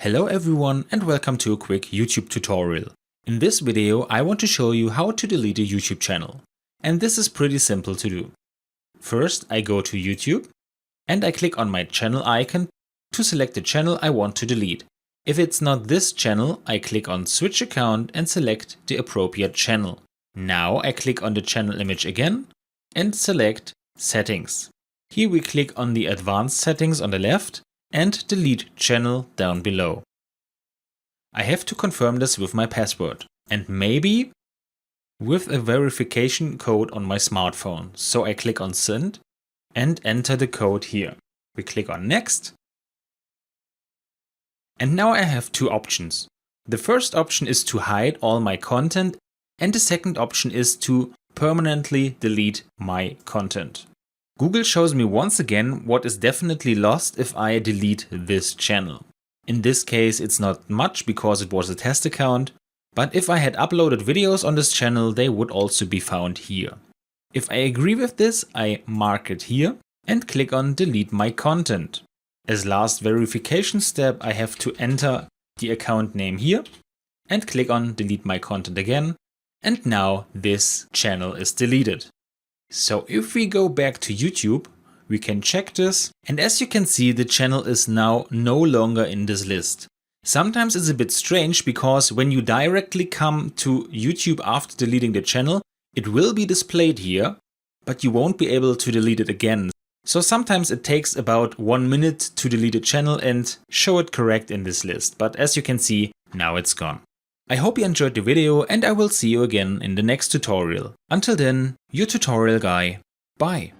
Hello everyone and welcome to a quick YouTube tutorial. In this video I want to show you how to delete a YouTube channel. And this is pretty simple to do. First I go to YouTube and I click on my channel icon to select the channel I want to delete. If it's not this channel, I click on Switch Account and select the appropriate channel. Now I click on the channel image again and select Settings. Here we click on the Advanced Settings on the left and Delete Channel down below. I have to confirm this with my password and maybe with a verification code on my smartphone. So I click on Send and enter the code here. We click on Next. And now I have two options. The first option is to hide all my content and the second option is to permanently delete my content. Google shows me once again what is definitely lost if I delete this channel. In this case it's not much because it was a test account, but if I had uploaded videos on this channel they would also be found here. If I agree with this, I mark it here and click on Delete My Content. As last verification step I have to enter the account name here and click on Delete My Content again, and now this channel is deleted. So if we go back to YouTube, we can check this, and as you can see the channel is now no longer in this list. Sometimes it's a bit strange because when you directly come to YouTube after deleting the channel, it will be displayed here, but you won't be able to delete it again. So sometimes it takes about 1 minute to delete a channel and show it correct in this list, but as you can see, now it's gone. I hope you enjoyed the video and I will see you again in the next tutorial. Until then, your tutorial guy. Bye.